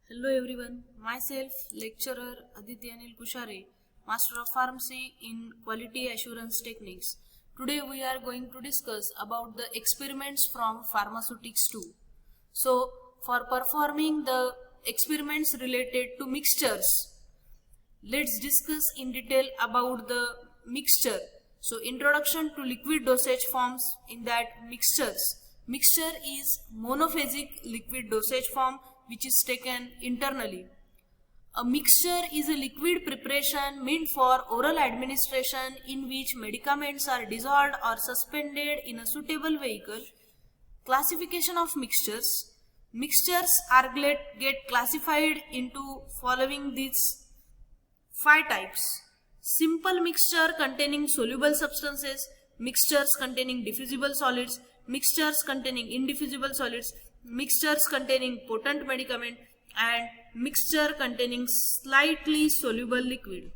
Hello everyone, myself lecturer Aditya Anil Kushare, Master of Pharmacy in Quality Assurance Techniques. Today we are going to discuss about the experiments from pharmaceutics too. So for performing the experiments related to mixtures, let's discuss in detail about the mixture. So introduction to liquid dosage forms. In that, mixture is monophasic liquid dosage form which is taken internally. A mixture is a liquid preparation meant for oral administration in which medicaments are dissolved or suspended in a suitable vehicle. Classification of mixtures. Mixtures are get classified into following these 5 types. Simple mixture containing soluble substances, mixtures containing diffusible solids, mixtures containing indiffusible solids, mixtures containing potent medicament, and mixture containing slightly soluble liquid.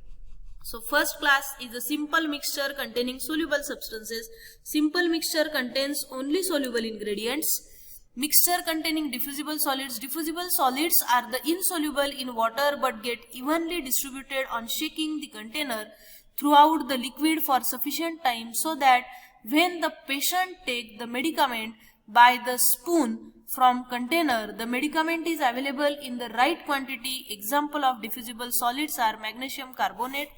So first class is a simple mixture containing soluble substances. Simple mixture contains only soluble ingredients. Mixture containing diffusible solids. Diffusible solids are the insoluble in water but get evenly distributed on shaking the container throughout the liquid for sufficient time so that when the patient take the medicament by the spoon from container, the medicament is available in the right quantity. Example of diffusible solids are magnesium carbonate.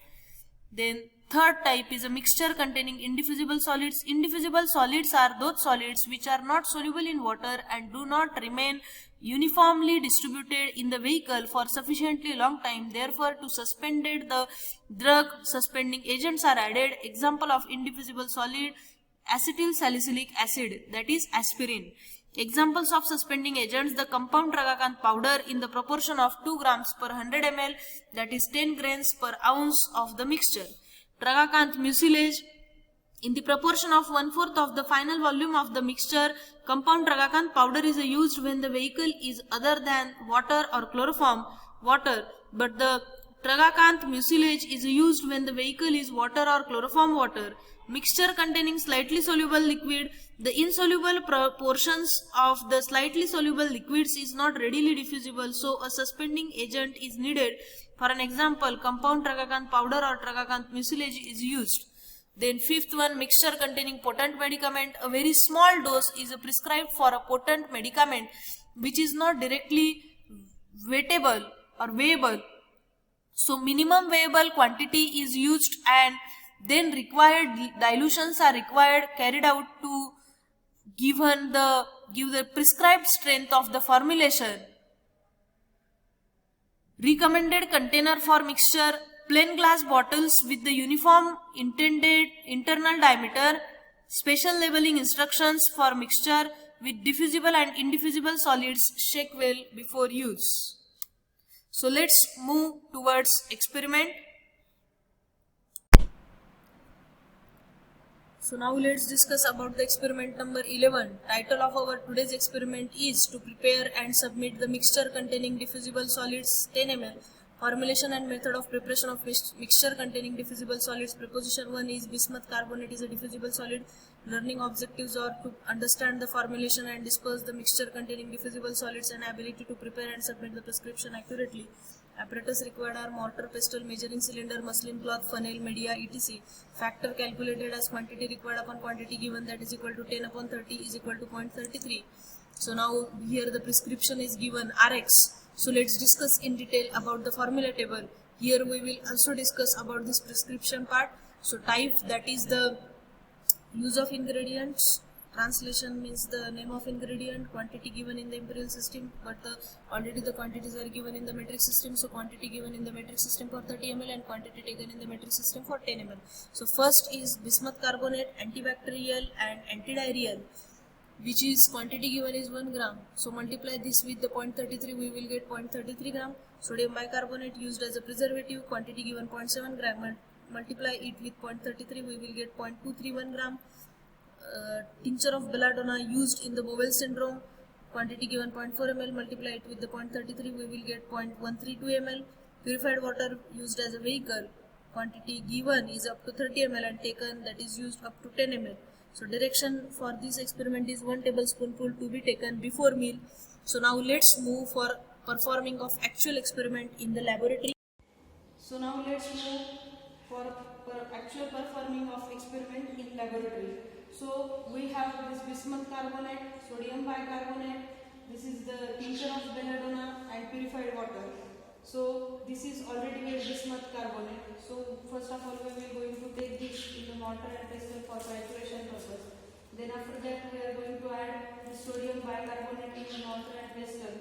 Then third type is a mixture containing indiffusible solids. Indiffusible solids are those solids which are not soluble in water and do not remain uniformly distributed in the vehicle for sufficiently long time. Therefore, to suspended the drug, suspending agents are added. Example of indiffusible solid, acetyl salicylic acid, that is aspirin. Examples of suspending agents: the compound tragacanth powder in the proportion of 2 grams per 100 ml, that is 10 grains per ounce of the mixture. Tragacanth mucilage in the proportion of 1/4 of the final volume of the mixture. Compound tragacanth powder is used when the vehicle is other than water or chloroform water, but the tragacanth mucilage is used when the vehicle is water or chloroform water. Mixture containing slightly soluble liquid. The insoluble portions of the slightly soluble liquids is not readily diffusible, so a suspending agent is needed. For an example, compound tragacanth powder or tragacanth mucilage is used. Then fifth one, mixture containing potent medicament. A very small dose is prescribed for a potent medicament which is not directly weighable or weighable. So minimum weighable quantity is used and then required dilutions are carried out to give the prescribed strength of the formulation. Recommended container for mixture: plain glass bottles with the uniform intended internal diameter. Special labeling instructions for mixture with diffusible and indiffusible solids. Shake well before use. So let's move towards experiment. So now let's discuss about the experiment number 11. Title of our today's experiment is to prepare and submit the mixture containing diffusible solids 10 ml. Formulation and method of preparation of mixture containing diffusible solids. Proposition 1 is bismuth carbonate is a diffusible solid. Learning objectives are to understand the formulation and disperse the mixture containing diffusible solids and ability to prepare and submit the prescription accurately. Apparatus required are mortar, pestle, measuring cylinder, muslin cloth, funnel, media, etc. Factor calculated as quantity required upon quantity given, that is equal to 10 upon 30 is equal to 0.33. So now here the prescription is given Rx. So let's discuss in detail about the formula table. Here we will also discuss about this prescription part. So type, that is the use of ingredients. Translation means the name of ingredient. Quantity given in the imperial system, but already the quantities are given in the metric system. So quantity given in the metric system for 30 ml and quantity taken in the metric system for 10 ml. So first is bismuth carbonate, antibacterial and antidiarrheal, which is quantity given is 1 gram. So multiply this with the 0.33, we will get 0.33 gram. Sodium bicarbonate used as a preservative, quantity given 0.7 gram. Multiply it with 0.33, we will get 0.231 gram. Tincture of belladonna used in the Bowel syndrome, quantity given 0.4 ml, multiply it with the 0.33, we will get 0.132 ml. Purified water used as a vehicle, quantity given is up to 30 ml and taken, that is used up to 10 ml. So direction for this experiment is 1 tablespoonful to be taken before meal. So now let's move for performing of actual experiment in the laboratory. So now let's move for actual performing of experiment in laboratory. So we have this bismuth carbonate, sodium bicarbonate, this is the tincture of belladonna and purified water. So this is already made bismuth carbonate. So first of all we will going to take this in the mortar and pestle for saturation purpose. Then after that we are going to add the sodium bicarbonate in the mortar and pestle,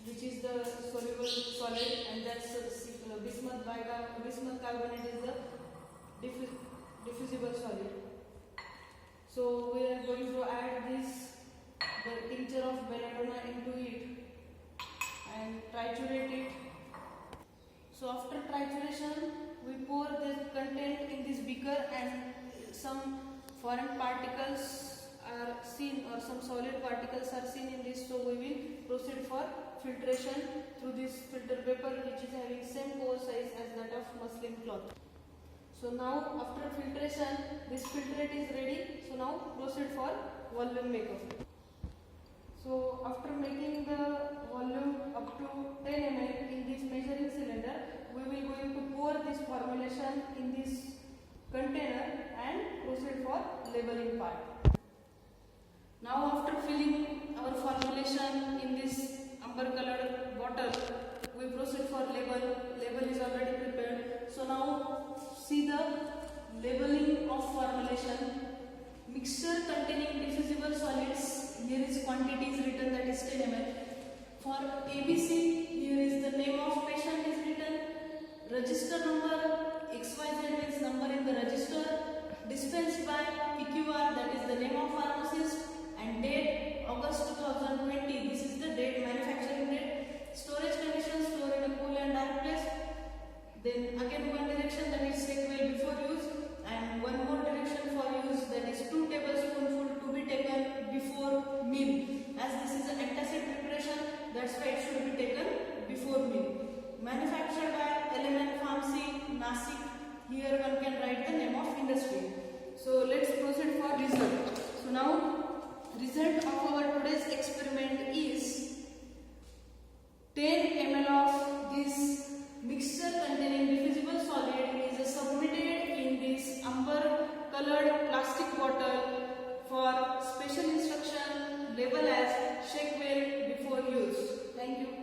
which is the soluble solid, and that's bismuth carbonate is the diffusible solid. So we are going to add the tincture of belladonna into it and triturate it. So after trituration we pour the content in this beaker, and some foreign particles are seen or some solid particles are seen in this, so we will proceed for filtration through this filter paper, which is having same pore size as that of muslin cloth. So now after filtration this filtrate is ready, so now proceed for volume makeup. So after making the volume up to 10 ml in this measuring cylinder, we will going to pour this formulation in this container and proceed for labeling part. Now after filling our formulation in this amber colored bottle, we proceed for label. Label is already prepared. So now see the labeling of formulation. Mixture containing diffusible solids, here is quantity is written, that is 10 ml. For ABC, here is the name of patient is written, register number XYZ means number in the register, dispensed by PQR, that is the name of pharmacist, and date August 2020, this is the date, manufacturing date. Storage conditions, store in a cool and dark place. Then again one direction, that is shake well before use, and one more direction for use, that is 2 tablespoonful to be taken before meal. As this is an antacid preparation, that's why it should be taken before meal. Manufactured by Element Pharmacy, Nasik. Here one can write the name of industry. So let's proceed for result. So now result of our today's experiment is 10 ml of this mixture containing diffusible solid is submitted in this amber colored plastic bottle for special instruction, label as shake well before use. Thank you.